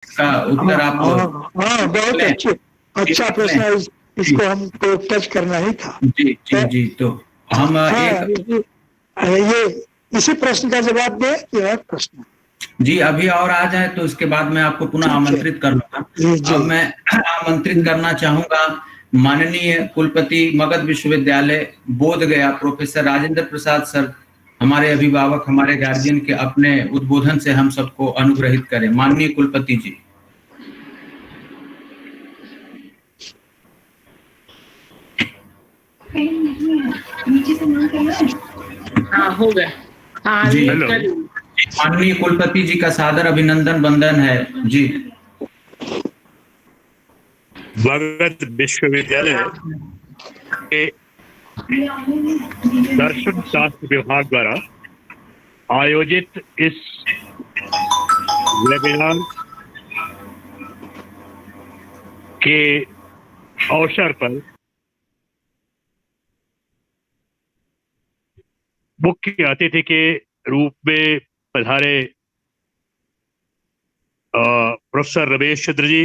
का उत्तर आप हाँ, बहुत अच्छे, अच्छा प्रश्न है। इसको हमको टच करना ही था। जी जी जी। तो हम एक ये इसी प्रश्न का जवाब दें या प्रश्न? जी अभी और आ जाए तो इसके बाद मैं आपको पुनः आमंत्रित कर लूंगा। जी अब मैं आमंत्रित करना चाहूंगा माननीय कुलपति मगध विश्वविद्यालय बोधगया प्रोफेसर राजेंद्र प्रसाद सर, हमारे अभिभावक, हमारे गार्जियन के अपने उद्बोधन से हम सबको अनुग्रहित करें। माननीय कुलपति जी। हाँ, हो गया। हाँ, जी माननीय कुलपति जी का सादर अभिनंदन वंदन है जी। मगध विश्वविद्यालय के दर्शन शास्त्र विभाग द्वारा आयोजित इस वेबिनार के अवसर पर मुख्य अतिथि के रूप में पधारे प्रोफेसर रमेश चंद्र जी,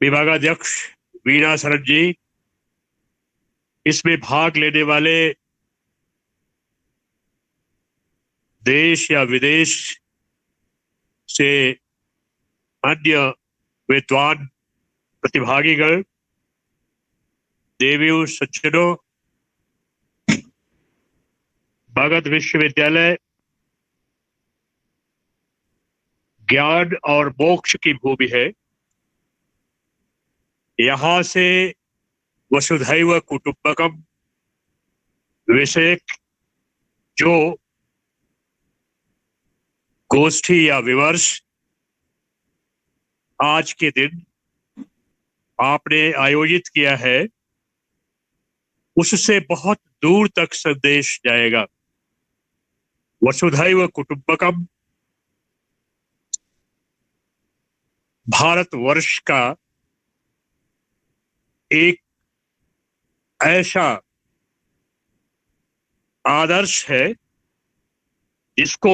विभागाध्यक्ष वीणा शरण जी, इसमें भाग लेने वाले देश या विदेश से अन्य विद्वान प्रतिभागीगण, देवियों सज्जनों, मगध विश्वविद्यालय ज्ञान और मोक्ष की भूमि है। यहां से वसुधैव कुटुंबकम विषय जो गोष्ठी या विमर्श आज के दिन आपने आयोजित किया है, उससे बहुत दूर तक संदेश जाएगा। वसुधैव कुटुंबकम भारतवर्ष का एक ऐसा आदर्श है जिसको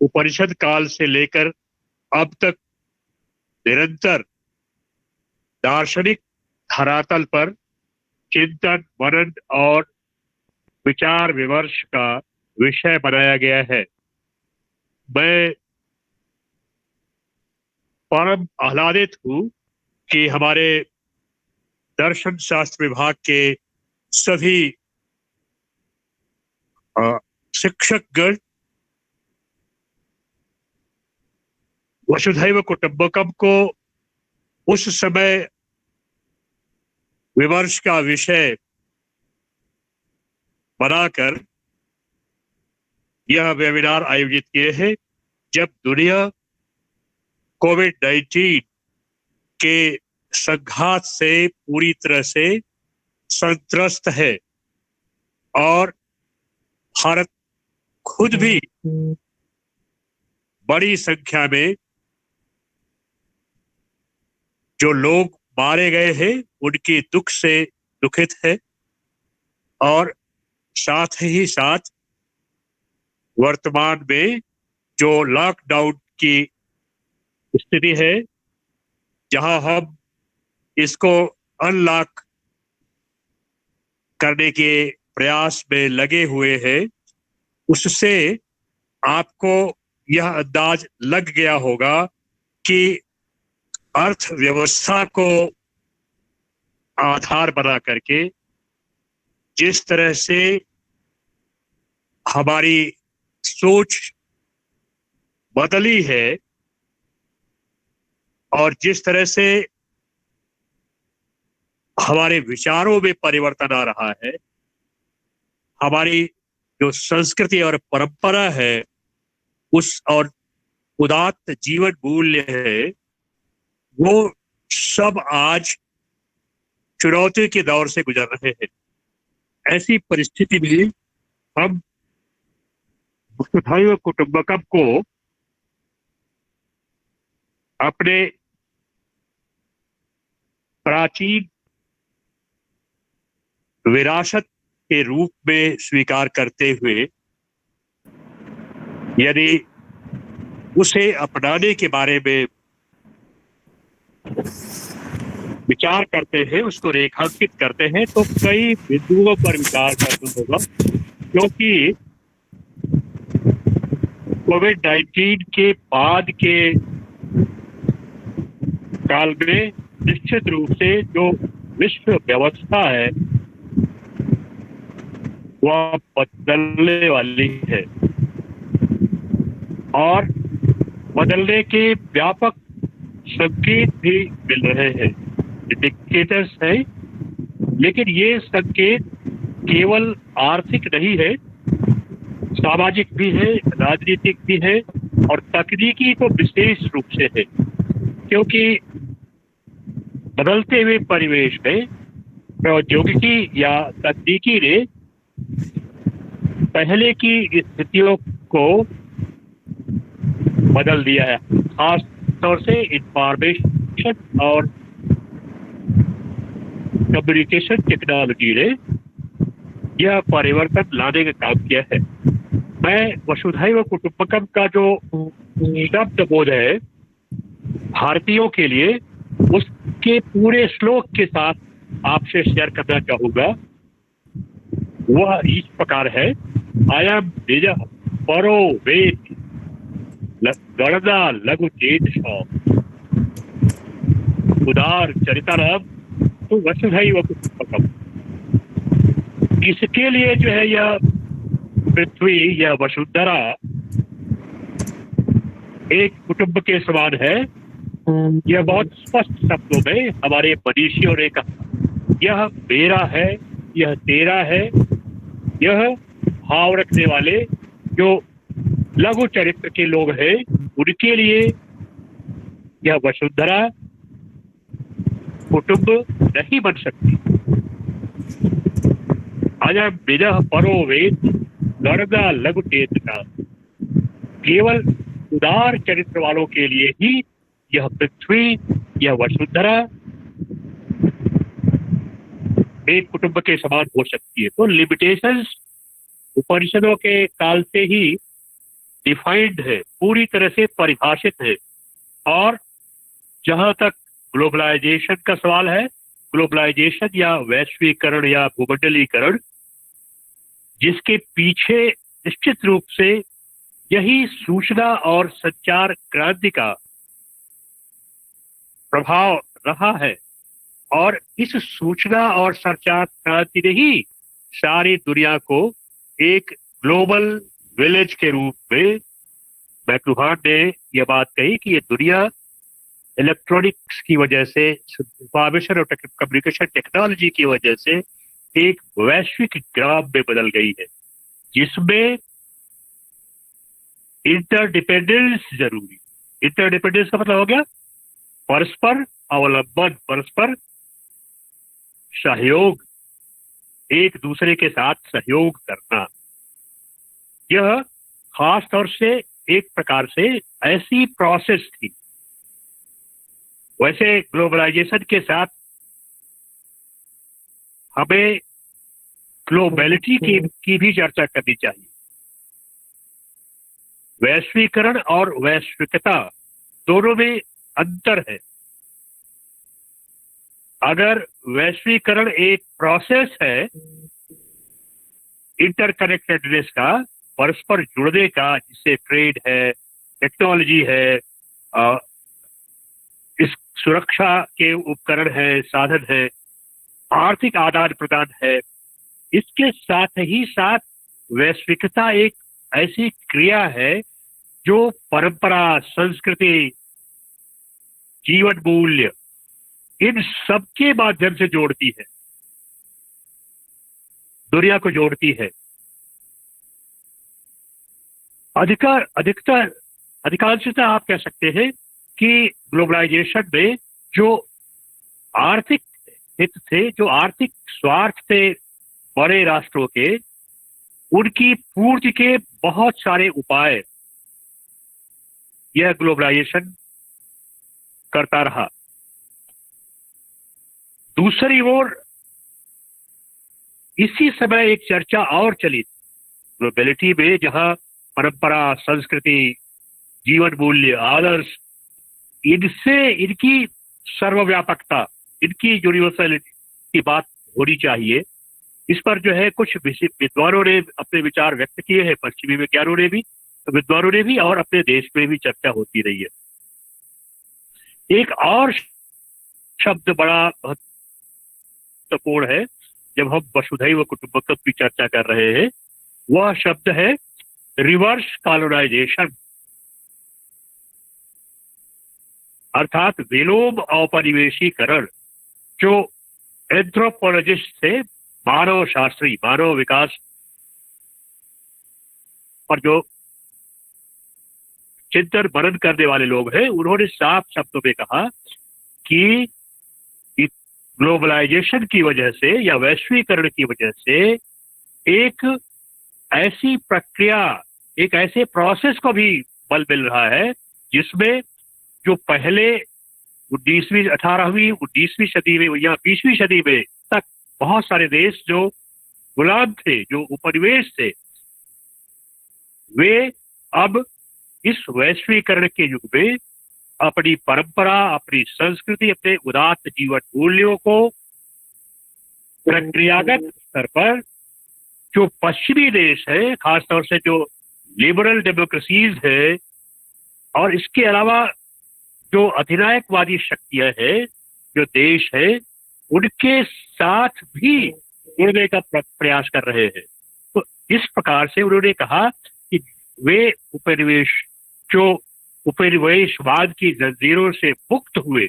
उपनिषद काल से लेकर अब तक निरंतर दार्शनिक धरातल पर चिंतन, मनन और विचार विमर्श का विषय बनाया गया है। मैं परम आह्लादित हूं कि हमारे दर्शन शास्त्र विभाग के सभी शिक्षकगण वसुधैव कुटुंबकम को उस समय विमर्श का विषय बनाकर यह वेबिनार आयोजित किए हैं, जब दुनिया कोविड-19 के संघात से पूरी तरह से संत्रस्त है और भारत खुद भी बड़ी संख्या में जो लोग मारे गए हैं उनके दुख से दुखित है, और साथ ही साथ वर्तमान में जो लॉकडाउन की स्थिति है, जहां हम इसको अनलॉक करने के प्रयास में लगे हुए हैं, उससे आपको यह अंदाज लग गया होगा कि अर्थव्यवस्था को आधार बना करके जिस तरह से हमारी सोच बदली है और जिस तरह से हमारे विचारों में परिवर्तन आ रहा है, हमारी जो संस्कृति और परंपरा है उस और उदात्त जीवन मूल्य है, वो सब आज चुनौती के दौर से गुजर रहे हैं। ऐसी परिस्थिति में हम वसुधैव कुटुंबकम को अपने प्राचीन विरासत के रूप में स्वीकार करते हुए, यदि उसे अपनाने के बारे में विचार करते हैं, उसको रेखांकित करते हैं, तो कई बिंदुओं पर विचार करना होगा, क्योंकि कोविड-19 के बाद के काल में निश्चित रूप से जो विश्व व्यवस्था है वह बदलने वाली है और बदलने के व्यापक संकेत भी मिल रहे हैं, इंडिकेटर्स है। लेकिन ये संकेत केवल आर्थिक नहीं है, सामाजिक भी है, राजनीतिक भी है और तकनीकी तो विशेष रूप से है, क्योंकि बदलते हुए परिवेश में प्रौद्योगिकी या तकनीकी ने पहले की स्थितियों को बदल दिया है। खास तौर से इंफॉर्मेशन और कम्युनिकेशन टेक्नोलॉजी ने यह परिवर्तन लाने का काम किया है। मैं वसुधैव कुटुंबकम का जो शब्द बोध है भारतीयों के लिए, उसके पूरे श्लोक के साथ आपसे शेयर करना चाहूंगा। वह इस प्रकार है, अयम निज परो वेद गणना लघु चेत उदार चरितरम तो वसुधैव कुटुंबकम। इसके लिए जो है यह पृथ्वी, यह वसुंधरा एक कुटुंब के समान है। यह बहुत स्पष्ट शब्दों में हमारे मनीषियों ने कहा, यह मेरा है, यह तेरा है। यह भाव रखने वाले जो लघु चरित्र के लोग हैं उनके लिए यह वसुंधरा कुटुंब नहीं बन सकती। अयम विदः परो वेद गणना लघु चेत का, केवल उदार चरित्र वालों के लिए ही यह पृथ्वी, यह वसुंधरा एक कुटुंब के समान हो सकती है। तो लिमिटेशंस उपनिषदों के काल से ही डिफाइंड है, पूरी तरह से परिभाषित है। और जहां तक ग्लोबलाइजेशन का सवाल है, ग्लोबलाइजेशन या वैश्वीकरण या भूमंडलीकरण, जिसके पीछे निश्चित रूप से यही सूचना और संचार क्रांति का प्रभाव रहा है। और इस सूचना और संचार क्रांति ने ही सारी दुनिया को एक ग्लोबल विलेज के रूप में, मैक्लुहान ने यह बात कही कि ये दुनिया इलेक्ट्रॉनिक्स की वजह से, इंफॉर्मेशन और कम्युनिकेशन टेक्नोलॉजी की वजह से एक वैश्विक ग्राम में बदल गई है, जिसमें इंटरडिपेंडेंस जरूरी। इंटरडिपेंडेंस का मतलब हो गया परस्पर अवलंबन, परस्पर सहयोग, एक दूसरे के साथ सहयोग करना। यह खास तौर से एक प्रकार से ऐसी प्रोसेस थी। वैसे ग्लोबलाइजेशन के साथ हमें ग्लोबलिटी की भी चर्चा करनी चाहिए। वैश्वीकरण और वैश्विकता दोनों में अंतर है। अगर वैश्वीकरण एक प्रोसेस है इंटरकनेक्टेडनेस का, परस्पर जुड़ने का, जिससे ट्रेड है, टेक्नोलॉजी है, इस सुरक्षा के उपकरण है, साधन है, आर्थिक आदान प्रदान है, इसके साथ ही साथ वैश्विकता एक ऐसी क्रिया है जो परंपरा, संस्कृति, जीवन मूल्य, इन सब के माध्यम से जोड़ती है, दुनिया को जोड़ती है। अधिकांशतः आप कह सकते हैं कि ग्लोबलाइजेशन में जो आर्थिक हित थे, जो आर्थिक स्वार्थ थे बड़े राष्ट्रों के, उनकी पूर्ति के बहुत सारे उपाय यह ग्लोबलाइजेशन करता रहा। दूसरी ओर इसी समय एक चर्चा और चली ग्लोबलिटी में, जहां परंपरा, संस्कृति, जीवन मूल्य, आदर्श, इनसे इनकी सर्वव्यापकता, इनकी यूनिवर्सलिटी की बात होनी चाहिए। इस पर जो है कुछ विद्वानों ने अपने विचार व्यक्त किए हैं, पश्चिमी विद्वानों ने भी और अपने देश में भी चर्चा होती रही है। एक और शब्द बड़ा महत्वपूर्ण है जब हम वसुधैव कुटुंबकम की चर्चा कर रहे हैं, वह शब्द है रिवर्स कॉलोनाइजेशन, अर्थात विलोम औपनिवेशीकरण, जो एंथ्रोपोलॉजिस्ट थे, मानव शास्त्री, मानव विकास पर जो चिंतन मनन करने वाले लोग हैं, उन्होंने साफ शब्दों में कहा कि ग्लोबलाइजेशन की वजह से या वैश्वीकरण की वजह से एक ऐसी प्रक्रिया, एक ऐसे प्रोसेस को भी बल मिल रहा है जिसमें जो पहले 19वीं सदी में या 20वीं सदी में तक बहुत सारे देश जो गुलाम थे, जो उपनिवेश थे, वे अब इस वैश्वीकरण के युग में अपनी परंपरा, अपनी संस्कृति, अपने उदात्त जीवन मूल्यों को प्रक्रियागत स्तर पर जो पश्चिमी देश है, खासतौर से जो लिबरल डेमोक्रेसीज है, और इसके अलावा जो अधिनायकवादी शक्तियां हैं, जो देश है, उनके साथ भी जुड़ने का प्रयास कर रहे हैं। तो इस प्रकार से उन्होंने कहा कि वे उपनिवेशवाद की जंजीरों से मुक्त हुए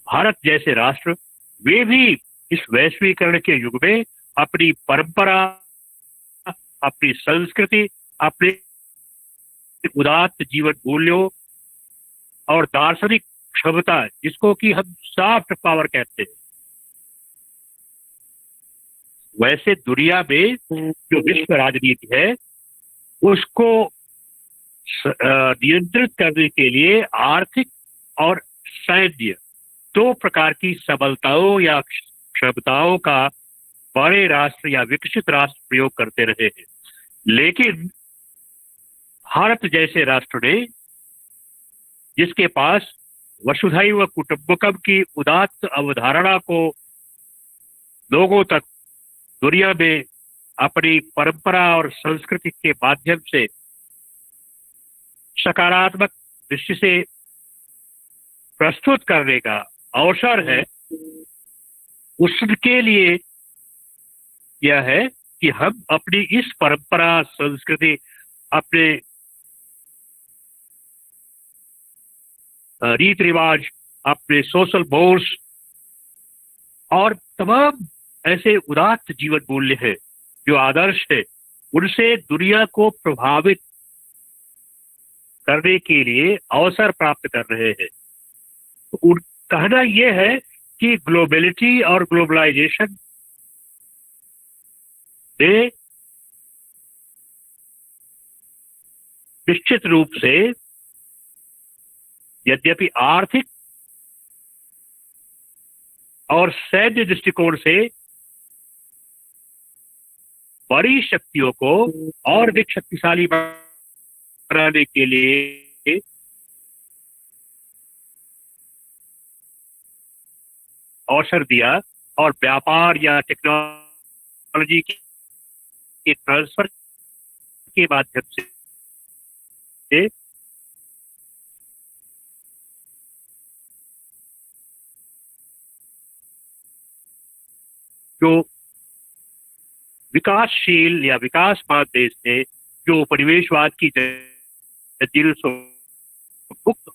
भारत जैसे राष्ट्र, वे भी इस वैश्वीकरण के युग में अपनी परंपरा, अपनी संस्कृति, अपने उदात्त जीवन मूल्यों और दार्शनिक क्षमता, जिसको कि हम सॉफ्ट पावर कहते हैं, वैसे दुनिया में जो विश्व राजनीति है उसको नियंत्रित करने के लिए आर्थिक और सैन्य दो प्रकार की सबलताओं या क्षमताओं का बड़े राष्ट्र या विकसित राष्ट्र प्रयोग करते रहे हैं। लेकिन भारत जैसे राष्ट्र ने, जिसके पास वसुधैव कुटुंबकम की उदात्त अवधारणा को लोगों तक दुनिया में अपनी परंपरा और संस्कृति के माध्यम से सकारात्मक दृष्टि से प्रस्तुत करने का अवसर है, उसके लिए यह है कि हम अपनी इस परंपरा, संस्कृति, अपने रीत रिवाज, अपने सोशल मोर्स और तमाम ऐसे उदात्त जीवन मूल्य है, जो आदर्श है, उनसे दुनिया को प्रभावित करने के लिए अवसर प्राप्त कर रहे हैं। तो कहना यह है कि ग्लोबलिटी और ग्लोबलाइजेशन ने निश्चित रूप से यद्यपि आर्थिक और सैन्य दृष्टिकोण से बड़ी शक्तियों को और अधिक शक्तिशाली बनाने के लिए अवसर दिया, और व्यापार या टेक्नोलॉजी के ट्रांसफर के माध्यम से जो विकासशील या विकासवाद देश थे, जो उपनिवेशवाद की जंजीरों से मुक्त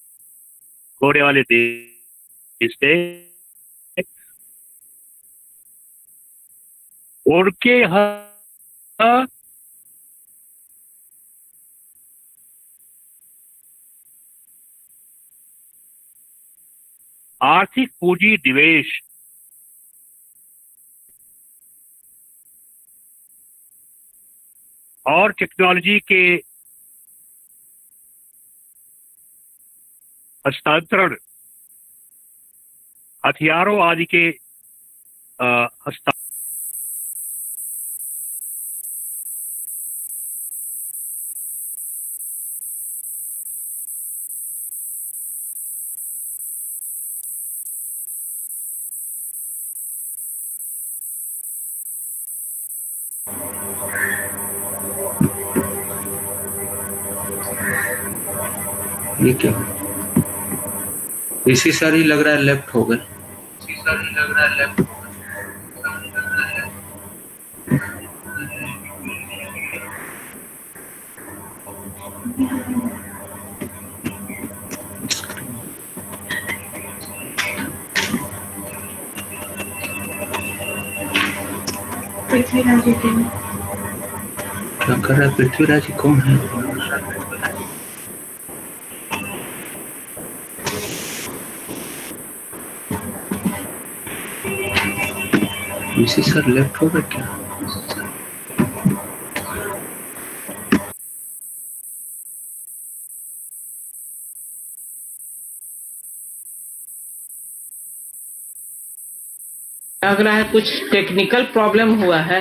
होने वाले देश थे, उनके यहाँ आर्थिक पूंजी निवेश और टेक्नोलॉजी के हस्तांतरण, हथियारों आदि के हस्तांतरण ये क्या इसी सर ही लग रहा है लेफ्ट हो गए। क्या कर रहा है पृथ्वीराज जी, कौन है? इसी सर लेफ्ट हो गए क्या? लग रहा है कुछ टेक्निकल प्रॉब्लम हुआ है।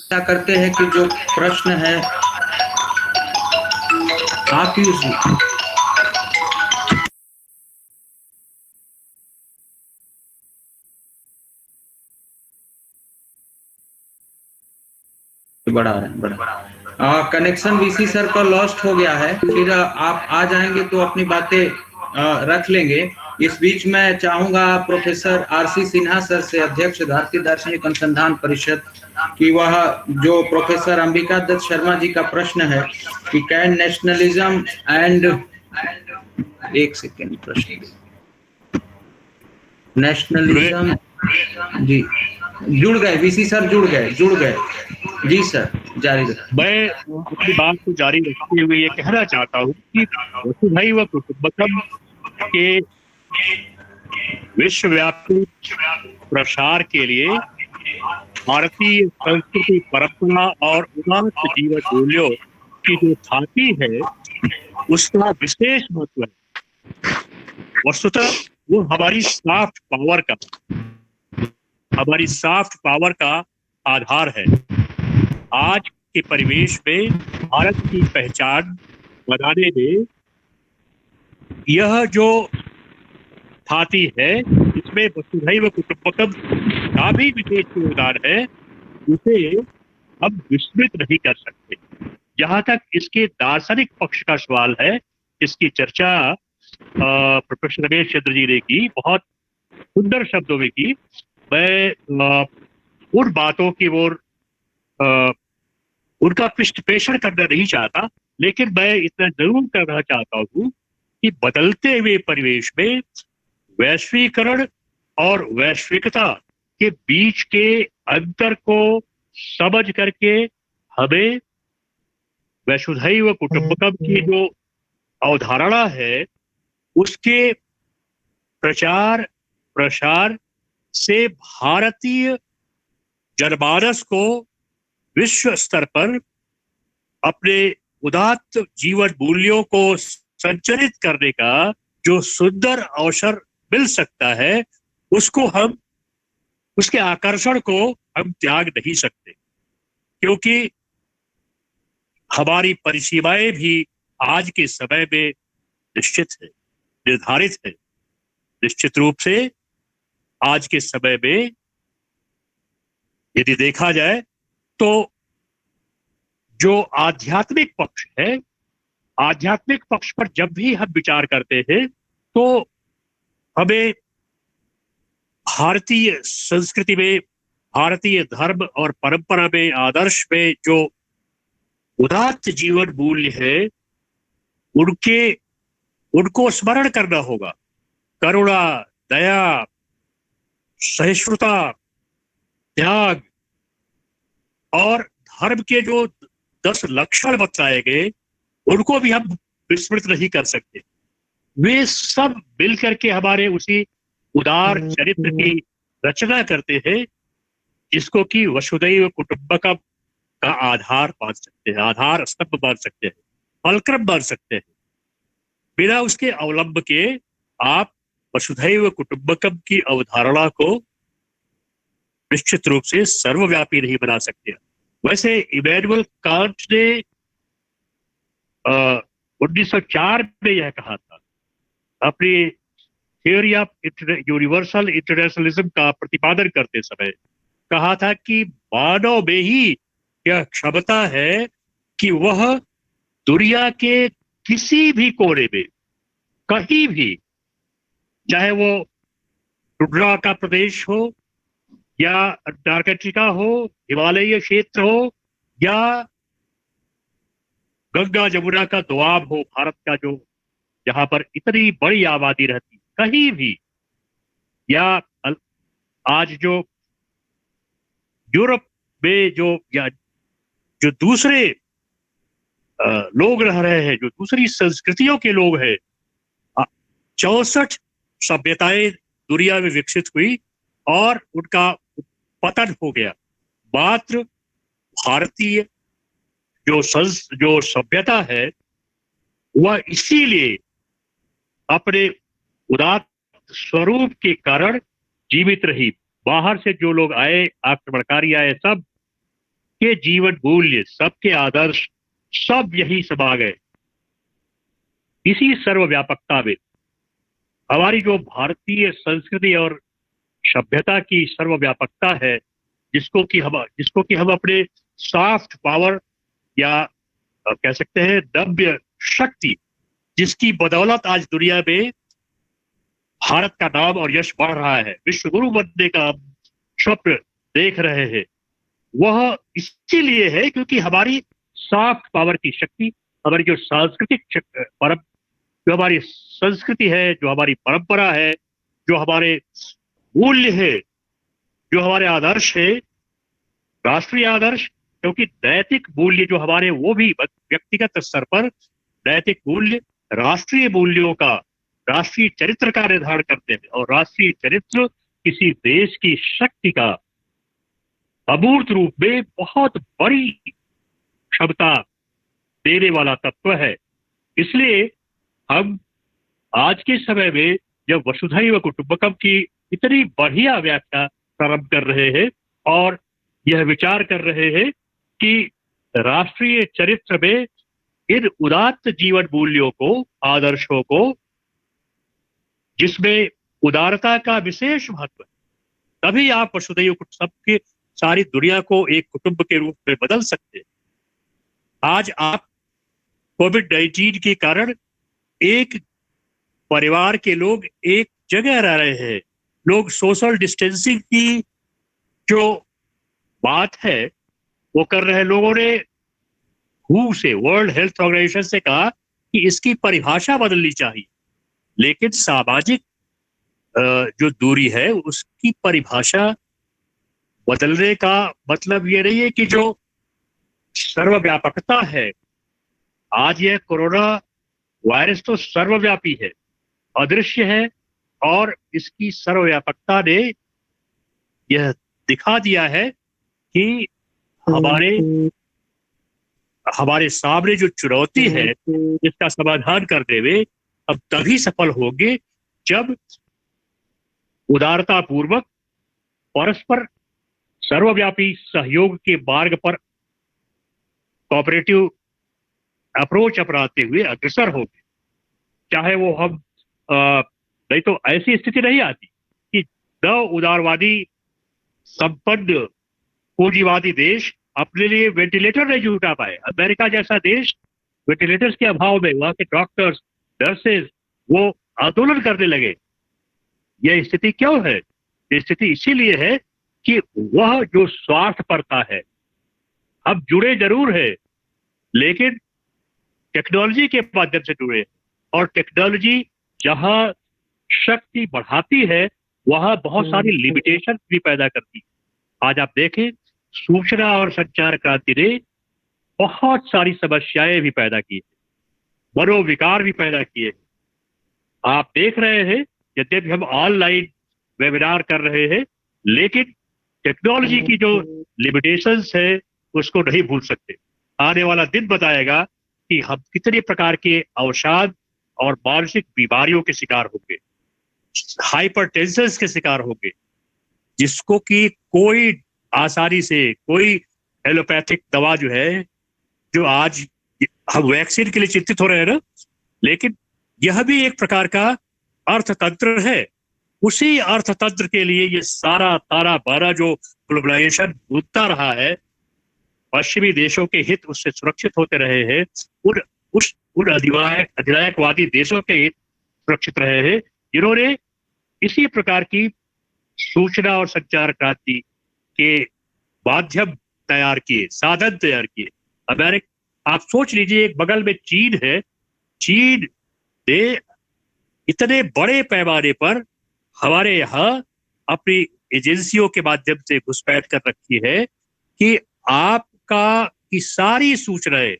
क्या करते हैं कि जो प्रश्न है आप ही उसी बढ़ा रहे हैं। कनेक्शन वीसी सर का लॉस्ट हो गया है, फिर आप आ जाएंगे तो अपनी बातें रख लेंगे। इस बीच में चाहूंगा प्रोफेसर आरसी सिन्हा सर से, अध्यक्ष भारतीय दार्शनिक अनुसंधान परिषद, कि वह जो प्रोफेसर अंबिका दत्त शर्मा जी का प्रश्न है कि कैन नेशनलिज्म एंड, एक सेकेंड, प्रश्न नेशनलिज्म जी जुड़ गए, वीसी सर जुड़ गए जी सर, जारी रखें। मैं अपनी बात को जारी रखते हुए ये कहना चाहता हूँ कि वसुधैव कुटुंबकम के विश्वव्यापी प्रसार के लिए भारतीय संस्कृति, परंपरा और उदात्त जीवन मूल्यों की जो थाती है उसका विशेष महत्व है। वस्तुतः वो हमारी सॉफ्ट पावर का आधार है। आज के परिवेश में भारत की पहचान बनाने में यह जो थाती है, इसमें वसुधैव कुटुंबकम का भी विशेष योगदान है, उसे हम विस्मृत नहीं कर सकते। जहां तक इसके दार्शनिक पक्ष का सवाल है, इसकी चर्चा प्रोफेसर रमेश चंद्र जी ने की, बहुत सुंदर शब्दों में की। मैं उन बातों की ओर उनका पृष्ठपेषण करना नहीं चाहता, लेकिन मैं इतना जरूर करना चाहता हूं कि बदलते हुए परिवेश में वैश्वीकरण और वैश्विकता के बीच के अंतर को समझ करके हमें वसुधैव कुटुंबकम की जो अवधारणा है उसके प्रचार प्रसार से भारतीय जनमानस को विश्व स्तर पर अपने उदात्त जीवन मूल्यों को संचरित करने का जो सुंदर अवसर मिल सकता है, उसके आकर्षण को हम त्याग नहीं सकते, क्योंकि हमारी परिसीमाएं भी आज के समय में निश्चित है, निर्धारित है। निश्चित रूप से आज के समय में यदि देखा जाए तो जो आध्यात्मिक पक्ष है, आध्यात्मिक पक्ष पर जब भी हम विचार करते हैं तो हमें भारतीय संस्कृति में, भारतीय धर्म और परंपरा में, आदर्श में जो उदात्त जीवन मूल्य है उनको स्मरण करना होगा। करुणा, दया, सहिष्णुता, त्याग और धर्म के जो 10 लक्षण बताए गए उनको भी हम विस्मृत नहीं कर सकते। वे सब मिलकर के हमारे उसी उदार चरित्र की रचना करते हैं, जिसको कि वसुधैव कुटुंबकम का आधार मान सकते हैं, आधार स्तंभ मान सकते हैं, फलक्रम मान सकते हैं। बिना उसके अवलंब के आप वसुधैव कुटुंबकम की अवधारणा को निश्चित रूप से सर्वव्यापी नहीं बना सकते। वैसे इमैनुअल कांट ने 1904 में यह कहा था, अपनी थियोरी ऑफ यूनिवर्सल इंटरनेशनलिज्म का प्रतिपादन करते समय कहा था कि मानव में ही यह क्षमता है कि वह दुनिया के किसी भी कोने में, कहीं भी, चाहे वो टुंड्रा का प्रदेश हो या अंटार्कटिका हो, हिमालयी क्षेत्र हो या गंगा जमुना का दोआब हो, भारत का जो जहां पर इतनी बड़ी आबादी रहती, कहीं भी, या आज जो यूरोप में जो दूसरे लोग रह रहे हैं, जो दूसरी संस्कृतियों के लोग हैं, 64 सभ्यताएं दुनिया में विकसित हुई और उनका पतन हो गया। मात्र भारतीय जो सभ्यता है वह इसीलिए अपने उदात्त स्वरूप के कारण जीवित रही। बाहर से जो लोग आए, आक्रमणकारी आए, सब के जीवन मूल्य, सबके आदर्श, सब यही समा गए इसी सर्वव्यापकता में। हमारी जो भारतीय संस्कृति और सभ्यता की सर्वव्यापकता है, जिसको कि हम अपने सॉफ्ट पावर या कह सकते हैं नव्य शक्ति, जिसकी बदौलत आज दुनिया में भारत का नाम और यश बढ़ रहा है, विश्व गुरु बनने का स्वप्न देख रहे हैं, वह इसीलिए है क्योंकि हमारी सॉफ्ट पावर की शक्ति, हमारी जो सांस्कृतिक जो हमारी संस्कृति है, जो हमारी परंपरा है, जो हमारे मूल्य है, जो हमारे आदर्श है, राष्ट्रीय आदर्श, क्योंकि नैतिक मूल्य जो हमारे, वो भी व्यक्तिगत स्तर पर नैतिक मूल्य राष्ट्रीय मूल्यों का, राष्ट्रीय चरित्र का निर्धारण करते हैं। और राष्ट्रीय चरित्र किसी देश की शक्ति का अमूर्त रूप में बहुत बड़ी क्षमता देने वाला तत्व है। इसलिए हम आज के समय में जब वसुधैव कुटुंबकम की इतनी बढ़िया व्याख्या प्रारंभ कर रहे हैं और यह विचार कर रहे हैं कि राष्ट्रीय चरित्र में इन उदात्त जीवन मूल्यों को, आदर्शों को, जिसमें उदारता का विशेष महत्व है, तभी आप वसुधैव सबके सारी दुनिया को एक कुटुंब के रूप में बदल सकते हैं। आज आप कोविड-19 के कारण एक परिवार के लोग एक जगह रह रहे हैं, लोग सोशल डिस्टेंसिंग की जो बात है वो कर रहे हैं। लोगों ने WHO से, वर्ल्ड हेल्थ ऑर्गेनाइजेशन से कहा कि इसकी परिभाषा बदलनी चाहिए, लेकिन सामाजिक जो दूरी है उसकी परिभाषा बदलने का मतलब ये नहीं है कि जो सर्वव्यापकता है, आज यह कोरोना वायरस तो सर्वव्यापी है, अदृश्य है, और इसकी सर्वव्यापकता ने यह दिखा दिया है कि हमारे सामने जो चुनौती है, इसका समाधान करने में अब तभी सफल होंगे जब उदारता पूर्वक परस्पर सर्वव्यापी सहयोग के मार्ग पर कोऑपरेटिव अप्रोच अपनाते हुए अग्रसर होंगे। चाहे वो हम नहीं तो ऐसी स्थिति नहीं आती कि न उदारवादी संपन्न पूंजीवादी देश अपने लिए वेंटिलेटर नहीं जुटा पाए। अमेरिका जैसा देश वेंटिलेटर्स के अभाव में वहां के डॉक्टर्स, नर्सेज वो आंदोलन करने लगे। यह स्थिति क्यों है? ये स्थिति इसीलिए है कि वह जो स्वार्थपरता है, अब जुड़े जरूर है लेकिन टेक्नोलॉजी के माध्यम से जुड़े, और टेक्नोलॉजी जहां शक्ति बढ़ाती है वहां बहुत सारी लिमिटेशन भी पैदा करती है। आज आप देखें, सूचना और संचार क्रांति ने बहुत सारी समस्याएं भी पैदा की है, मनोविकार भी पैदा किए। आप देख रहे हैं, यद्यपि हम ऑनलाइन वेबिनार कर रहे हैं, लेकिन टेक्नोलॉजी की जो लिमिटेशंस है उसको नहीं भूल सकते। आने वाला दिन बताएगा कि हम कितने प्रकार के अवसाद और मानसिक बीमारियों के शिकार होंगे, हाइपरटेंशन के शिकार होंगे, जिसको कि कोई आसानी से, कोई एलोपैथिक दवा जो है, जो आज हम वैक्सीन के लिए चिंतित हो रहे हैं ना, लेकिन यह भी एक प्रकार का अर्थतंत्र है। उसी अर्थतंत्र के लिए ये सारा तारा बारा जो ग्लोबलाइजेशन उठता रहा है, पश्चिमी देशों के हित उससे सुरक्षित होते रहे हैं, उन अधिनायकवादी देशों के हित सुरक्षित रहे हैं जिन्होंने इसी प्रकार की सूचना और संचार क्रांति के माध्यम तैयार किए, साधन तैयार किए। अमेरिका, आप सोच लीजिए, एक बगल में चीन है, चीन ने इतने बड़े पैमाने पर हमारे यहाँ अपनी एजेंसियों के माध्यम से घुसपैठ कर रखी है कि आपका की सारी सूचनाएं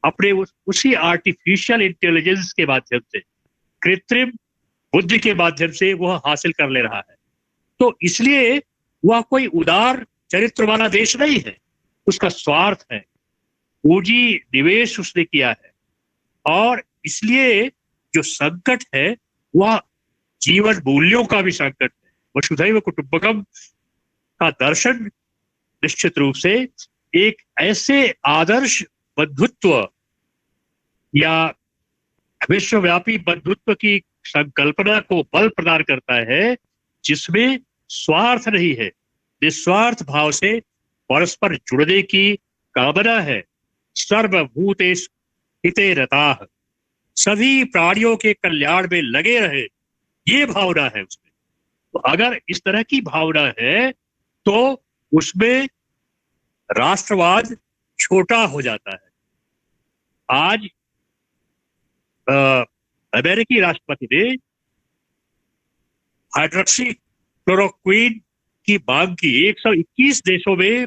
अपने उसी आर्टिफिशियल इंटेलिजेंस के माध्यम से, कृत्रिम बुद्धि के माध्यम से वह हासिल कर ले रहा है। तो इसलिए वह कोई उदार चरित्र वाला देश नहीं है, उसका स्वार्थ है, पूंजी निवेश उसने किया है, और इसलिए जो संकट है वह जीवन मूल्यों का भी संकट है। वसुधैव कुटुंबकम का दर्शन निश्चित रूप से एक ऐसे आदर्श बंधुत्व या विश्वव्यापी बंधुत्व की संकल्पना को बल प्रदान करता है जिसमें स्वार्थ नहीं है, निस्वार्थ भाव से परस्पर जुड़ने की कामना है। सर्वभूतेषु हिते रताः, सभी प्राणियों के कल्याण में लगे रहे, ये भावना है उसमें। तो अगर इस तरह की भावना है तो उसमें राष्ट्रवाद छोटा हो जाता है। आज अमेरिकी राष्ट्रपति ने हाइड्रोक्सी क्लोरोक्विन की मांग की। 121 देशों में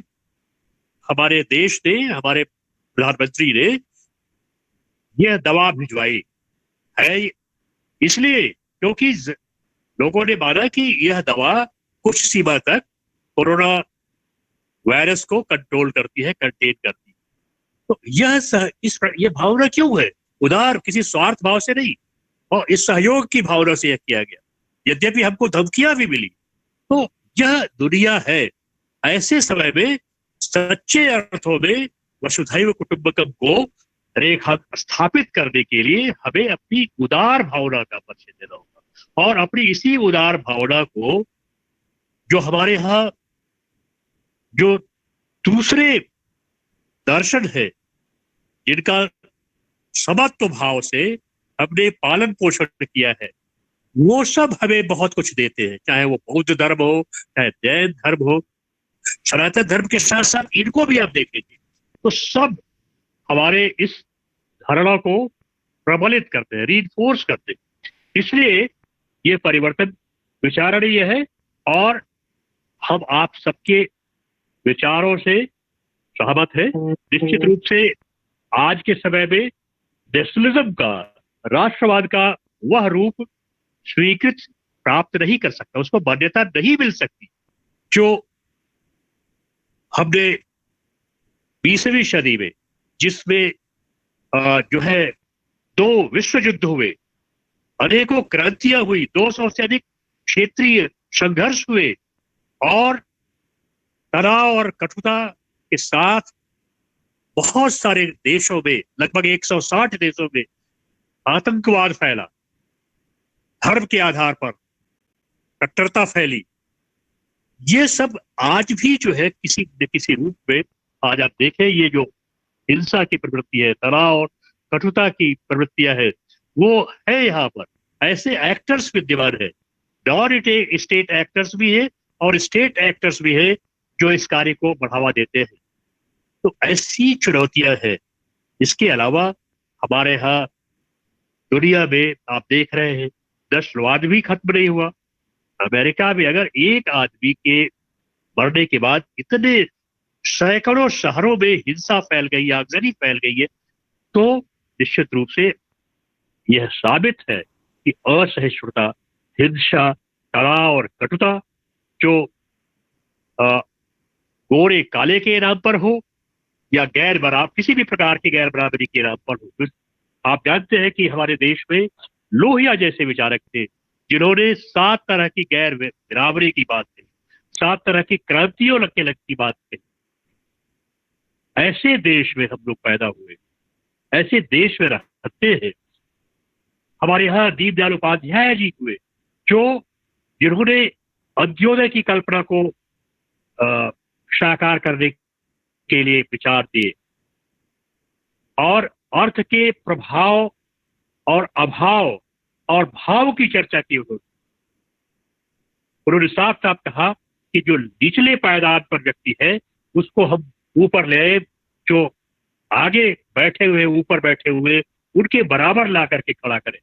हमारे देश ने, हमारे प्रधानमंत्री ने यह दवा भिजवाई है, इसलिए क्योंकि लोगों ने माना कि यह दवा कुछ सीमा तक कोरोना वायरस को कंट्रोल करती है, कंटेन करती है। तो यह भावना क्यों है? उदार किसी स्वार्थ भाव से नहीं, और इस सहयोग की भावना से यह किया गया। यद्यपि हमको धमकियां भी मिली, तो यह दुनिया है। ऐसे समय में सच्चे अर्थों में वसुधैव कुटुंबकम को रेखा स्थापित करने के लिए हमें अपनी उदार भावना का परिचय देना होगा, और अपनी इसी उदार भावना को जो हमारे यहाँ जो दूसरे दर्शन है जिनका समत्व भाव से हमने पालन पोषण किया है, वो सब हमें बहुत कुछ देते हैं, चाहे वो बौद्ध धर्म हो, चाहे जैन धर्म हो, सनातन धर्म के साथ साथ इनको भी आप देखेंगे तो सब हमारे इस धारणा को प्रबलित करते हैं, रीइंफोर्स करते हैं। इसलिए ये परिवर्तन विचारणीय है, और हम आप सबके विचारों से सहमत है। निश्चित रूप से आज के समय में नेशनलिज्म का, राष्ट्रवाद का वह रूप स्वीकृत प्राप्त नहीं कर सकता, उसको मान्यता नहीं मिल सकती जो हमने 20वीं सदी में, जिसमें जो है 2 विश्व युद्ध हुए, अनेकों क्रांतियां हुई, 200 से अधिक क्षेत्रीय संघर्ष हुए, और तनाव और कठोरता के साथ बहुत सारे देशों में, लगभग 160 देशों में आतंकवाद फैला, धर्म के आधार पर कट्टरता फैली। ये सब आज भी जो है किसी न किसी रूप में, आज आप देखें ये जो हिंसा की प्रवृत्ति है, तनाव और कठोरता की प्रवृत्तियां है, वो है यहाँ पर। ऐसे एक्टर्स विद्यमान है, नॉन स्टेट एक्टर्स भी है और स्टेट एक्टर्स भी है जो इस कार्य को बढ़ावा देते हैं। तो ऐसी चुनौतियां हैं। इसके अलावा हमारे यहाँ दुनिया में आप देख रहे हैं नस्लवाद भी खत्म नहीं हुआ। अमेरिका में अगर एक आदमी के मरने के बाद इतने सैकड़ों शहरों में हिंसा फैल गई, आगजनी फैल गई है, तो निश्चित रूप से यह साबित है कि असहिष्णुता, हिंसा, तनाव और कटुता जो गोरे काले के नाम पर हो या किसी भी प्रकार की गैर बराबरी के नाम पर हो। आप जानते हैं कि हमारे देश में लोहिया जैसे विचारक थे जिन्होंने 7 तरह की गैर बराबरी की बात कही, 7 तरह की क्रांतियों की बात कही। ऐसे देश में हम लोग पैदा हुए, ऐसे देश में रहते हैं। हमारे यहाँ दीनदयाल उपाध्याय जी हुए जिन्होंने अंत्योदय की कल्पना को साकार करने के लिए विचार दिए और अर्थ के प्रभाव और अभाव और भाव की चर्चा की। उन्होंने साफ साफ कहा कि जो निचले पायदान पर व्यक्ति है उसको हम ऊपर ले आए, जो आगे बैठे हुए ऊपर बैठे हुए उनके बराबर ला करके खड़ा करें।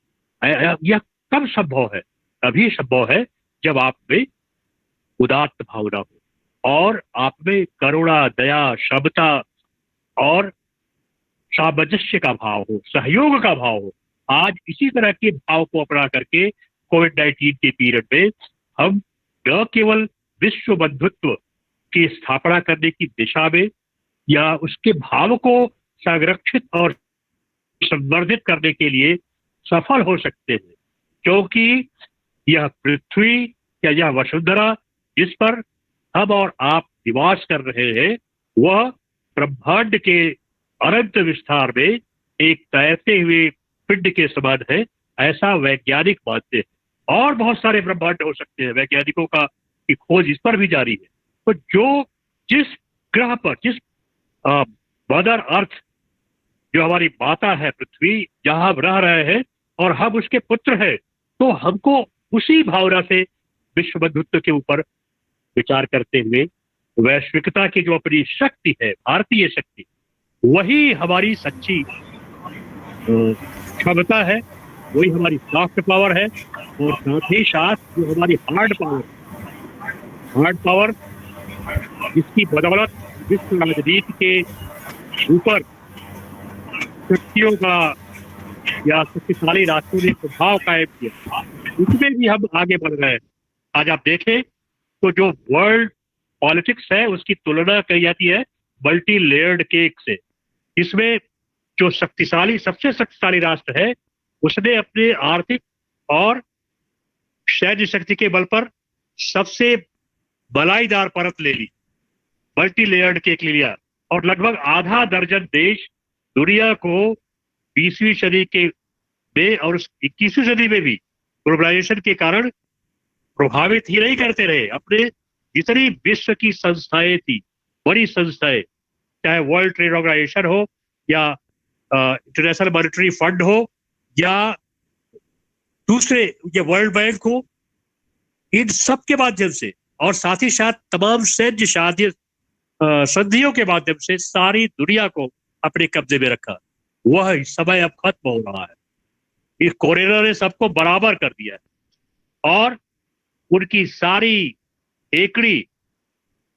यह कब संभव है? तभी संभव है जब आप में उदात्त भावना हो और आप में करुणा, दया, क्षमता और सामंजस्य का भाव हो, सहयोग का भाव हो। आज इसी तरह के भाव को अपना करके कोविड-19 के पीरियड में हम न केवल विश्व बंधुत्व की स्थापना करने की दिशा में या उसके भाव को संरक्षित और संवर्धित करने के लिए सफल हो सकते हैं, क्योंकि यह पृथ्वी या यह वसुंधरा जिस पर हम और आप निवास कर रहे हैं वह ब्रह्मांड के अनंत विस्तार में एक तैरते हुए पिंड के समान है, ऐसा वैज्ञानिक मानते हैं। और बहुत सारे ब्रह्मांड हो सकते हैं, वैज्ञानिकों की खोज इस पर भी जारी है। तो जो जिस ग्रह पर, जिस मदर अर्थ जो हमारी माता है पृथ्वी, जहां हम रह रहे हैं और हम उसके पुत्र हैं, तो हमको उसी भावना से विश्व बंधुत्व के ऊपर विचार करते हुए वैश्विकता की जो अपनी शक्ति है, भारतीय शक्ति, वही हमारी सच्ची क्षमता है, वही हमारी सॉफ्ट पावर है और साथ ही साथ जो हमारी हार्ड पावर जिसकी बदौलत विश्व राजनीति के ऊपर शक्तियों का या शक्तिशाली राष्ट्रों ने प्रभाव कायम किया, उसमें भी हम आगे बढ़ रहे हैं। आज आप देखें तो जो वर्ल्ड पॉलिटिक्स है उसकी तुलना की जाती है मल्टी लेयर्ड केक से। इसमें जो सबसे शक्तिशाली राष्ट्र है उसने अपने आर्थिक और सैन्य शक्ति के बल पर सबसे बलाईदार परत ले ली, मल्टी लेयर्ड केक ले लिया और लगभग आधा दर्जन देश दुनिया को 20वीं सदी के में और 21वीं सदी में भी ग्लोबलाइजेशन के कारण प्रभावित ही नहीं करते रहे। अपने जितनी विश्व की संस्थाएं थी, बड़ी संस्थाएं, चाहे वर्ल्ड ट्रेड ऑर्गेनाइजेशन हो या इंटरनेशनल मॉनेटरी फंड हो या दूसरे ये वर्ल्ड बैंक हो, इन सब के माध्यम से और साथ ही साथ तमाम सैन्य संधियों के माध्यम से सारी दुनिया को अपने कब्जे में रखा। वह समय अब खत्म हो रहा है। इस कोरोना ने सबको बराबर कर दिया है और उनकी सारी एकड़ी,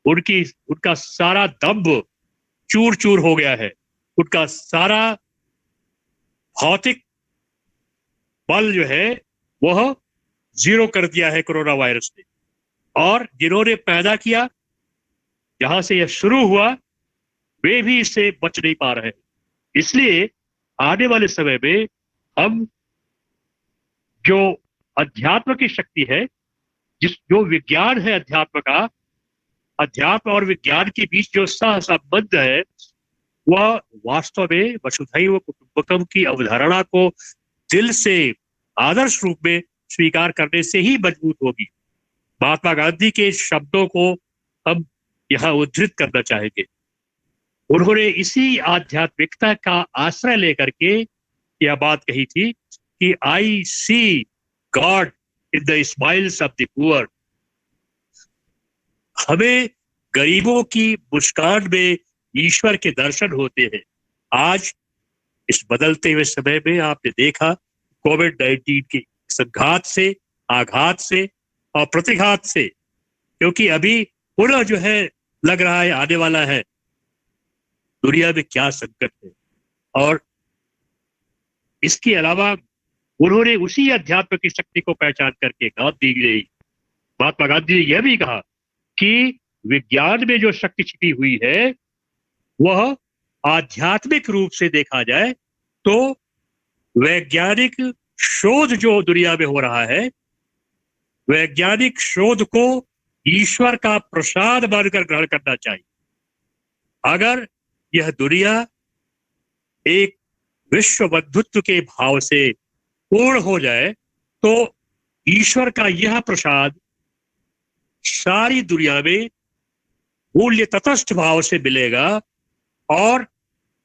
उनका सारा दम्भ चूर चूर हो गया है। उनका सारा भौतिक बल जो है वह जीरो कर दिया है कोरोना वायरस ने। और जिन्होंने पैदा किया, जहां से यह शुरू हुआ, वे भी इससे बच नहीं पा रहे हैं। इसलिए आने वाले समय में हम जो अध्यात्म की शक्ति है, जो विज्ञान है अध्यात्म का, अध्यात्म और विज्ञान के बीच जो सहसंबंध है, वह वास्तव में वसुधैव कुटुंबकम की अवधारणा को दिल से आदर्श रूप में स्वीकार करने से ही मजबूत होगी। महात्मा गांधी के शब्दों को हम यहाँ उद्धृत करना चाहेंगे। उन्होंने इसी आध्यात्मिकता का आश्रय लेकर के यह बात कही थी कि I see God in the smiles of the poor. हमें गरीबों की मुस्कान में ईश्वर के दर्शन होते हैं। आज इस बदलते हुए समय में आपने देखा कोविड-19 के संघात से, आघात से और प्रतिघात से, क्योंकि अभी पुनः जो है लग रहा है आने वाला है दुनिया में क्या संकट है। और इसके अलावा उन्होंने उसी अध्यात्म की शक्ति को पहचान करके महात्मा गांधी ने यह भी कहा कि विज्ञान में जो शक्ति छिपी हुई है वह आध्यात्मिक रूप से देखा जाए तो वैज्ञानिक शोध जो दुनिया में हो रहा है, वैज्ञानिक शोध को ईश्वर का प्रसाद मानकर ग्रहण करना चाहिए। अगर यह दुनिया एक विश्व बंधुत्व के भाव से पूर्ण हो जाए तो ईश्वर का यह प्रसाद सारी दुनिया में मूल्य तटस्थ भाव से मिलेगा और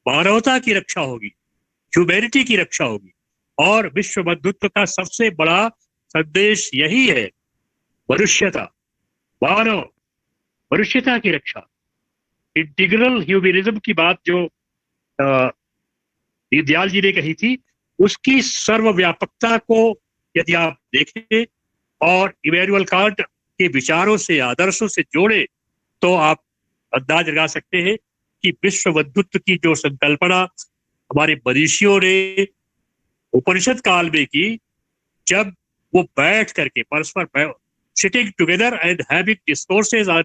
मानवता की रक्षा होगी, ह्यूमैनिटी की रक्षा होगी। और विश्व बंधुत्व का सबसे बड़ा संदेश यही है, मनुष्यता, मानव, मनुष्यता की रक्षा। इंटीग्रल ह्यूमनिज्म की बात जो दीनदयाल जी ने कही थी, उसकी सर्वव्यापकता को यदि आप देखें और इमैनुअल कांट के विचारों से, आदर्शों से जोड़े, तो आप अंदाज लगा सकते हैं कि विश्व बंधुत्व की जो संकल्पना हमारे मनीषियों ने उपनिषद काल में की, जब वो बैठ करके परस्पर sitting together and having discourses on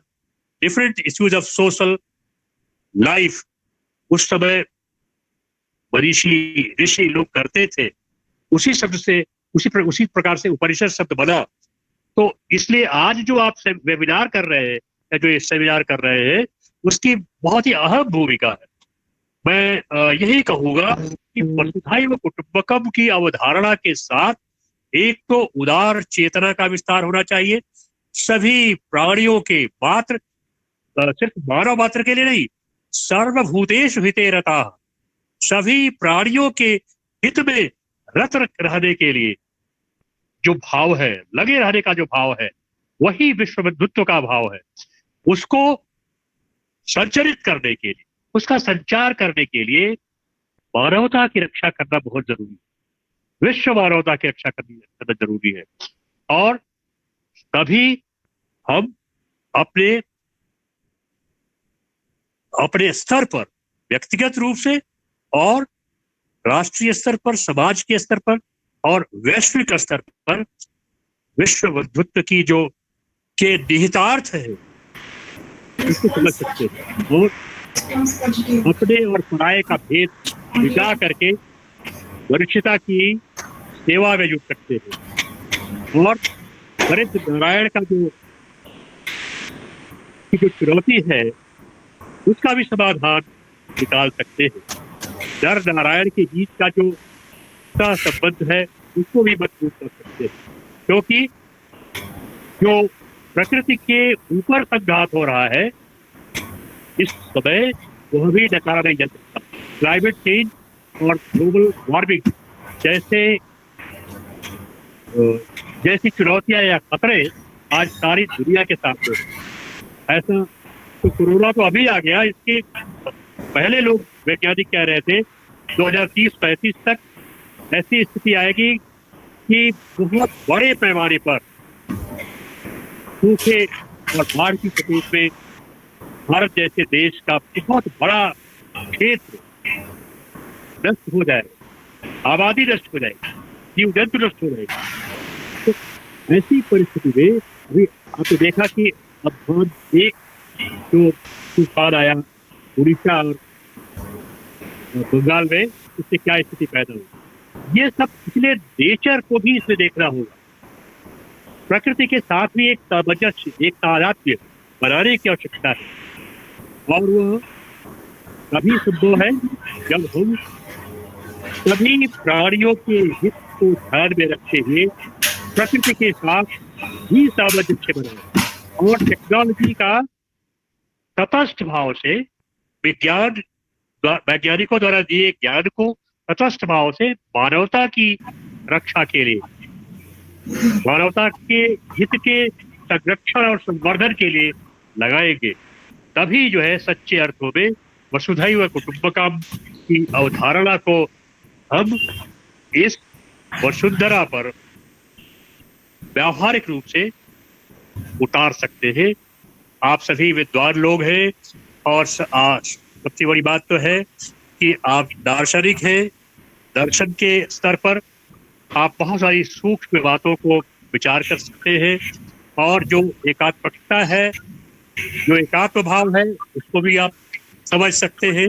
different issues of social life, उस समय मनीषी ऋषि लोग करते थे। उसी शब्द से, उसी प्रकार से उपनिषद शब्द बना। तो इसलिए आज जो आप वेबिनार कर रहे हैं या जो ये सेमिनार कर रहे हैं, उसकी बहुत ही अहम भूमिका है। मैं यही कहूंगा कि वसुधैव कुटुंबकम की अवधारणा के साथ एक तो उदार चेतना का विस्तार होना चाहिए, सभी प्राणियों के मात्र, सिर्फ मानव मात्र के लिए नहीं, सर्वभूतेषु हिते रताः, सभी प्राणियों के हित में रत रहने के लिए जो भाव है, लगे रहने का जो भाव है, वही विश्व बंधुत्व का भाव है। उसको संचरित करने के लिए, उसका संचार करने के लिए मानवता की रक्षा करना बहुत जरूरी है, विश्व मानवता की रक्षा करना जरूरी है। और तभी हम अपने स्तर पर, व्यक्तिगत रूप से और राष्ट्रीय स्तर पर, समाज के स्तर पर और वैश्विक स्तर पर विश्व बंधुत्व की जो के निहितार्थ है, इसको समझ सकते हैं। वो अपने और पराये का भेद मिटा करके मनुष्यता की सेवा में जुट सकते हैं। और गणित नारायण का जो चुनौती है, उसका भी समाधान निकाल सकते हैं। नर नारायण के बीच का जो संबंध है, उसको भी मजबूत कर सकते हैं, क्योंकि जो प्रकृति के ऊपर संघात हो रहा है इस समय, वह भी नकारा नहीं जा सकता। क्लाइमेट चेंज और ग्लोबल वार्मिंग जैसी चुनौतियां या खतरे आज सारी दुनिया के सामने हैं। ऐसा तो कोरोना तो अभी आ गया, इसके पहले लोग वैज्ञानिक कह रहे थे 2030-35 तक ऐसी स्थिति आएगी कि बहुत बड़े पैमाने पर सूखे और बाढ़ की चपेट में भारत जैसे देश का बहुत बड़ा क्षेत्र नष्ट हो जाए, आबादी नष्ट हो जाएगी, जीव जंतु नष्ट हो जाएगी। तो ऐसी परिस्थिति में अभी आपने देखा कि अब एक जो तूफान आया उड़ीसा और बंगाल में, उससे क्या स्थिति पैदा हुई, ये सब इसलिए नेचर को भी इसमें देखना होगा। प्रकृति के साथ भी एक सामंजस्य, एक तादात्म्य बनाने की आवश्यकता है, और वह तभी संभव है जब हम सभी प्राणियों के हित को ध्यान में रखते हुए प्रकृति के साथ ही सामंजस्य बनाए और टेक्नोलॉजी का तटस्थ भाव से, वैज्ञानिकों द्वारा दिए ज्ञान को तटस्थ भाव से मानवता की रक्षा के लिए, मानवता के हित के संरक्षण और संवर्धन के लिए लगाएंगे, तभी जो है सच्चे अर्थों में वसुधैव कुटुंबकम की अवधारणा को हम इस वसुंधरा पर व्यावहारिक रूप से उतार सकते हैं। आप सभी विद्वान लोग हैं और सबसे बड़ी बात तो है कि आप दार्शनिक हैं। दर्शन के स्तर पर आप बहुत सारी सूक्ष्म बातों को विचार कर सकते हैं, और जो एकात्मकता है, जो एकात्म भाव है, उसको भी आप समझ सकते हैं।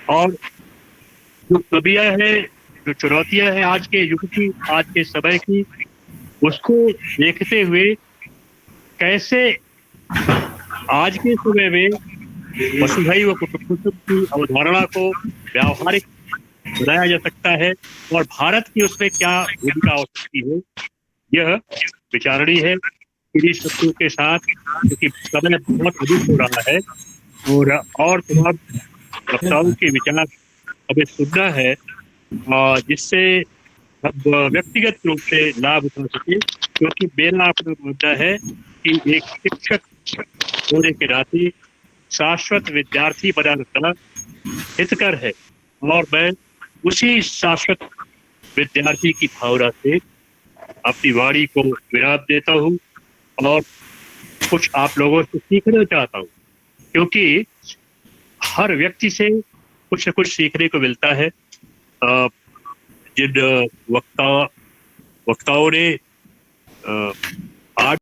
और जो कमियां हैं, जो चुनौतियां हैं आज के युग की, आज के समय की, उसको देखते हुए कैसे आज के समय में वसुधैव कुटुंबकम की अवधारणा को व्यावहारिक बनाया जा सकता है और भारत की उसमें क्या भूमिका हो सकती है, यह विचारणीय है। इन्हीं शब्दों के साथ, क्योंकि समय बहुत अधिक हो रहा है, और तमाम वक्ताओं के विचार हमें सुनना है, जिससे अब व्यक्तिगत रूप से लाभ उठा सके। क्योंकि मेरा अपना मानना है कि एक शिक्षक होने के नाते शाश्वत विद्यार्थी बना रहना हितकर है, और मैं उसी शाश्वत विद्यार्थी की भावना से अपनी वाणी को विराम देता हूँ और कुछ आप लोगों से सीखना चाहता हूँ, क्योंकि हर व्यक्ति से कुछ न कुछ सीखने को मिलता है। जिन वक्ताओं ने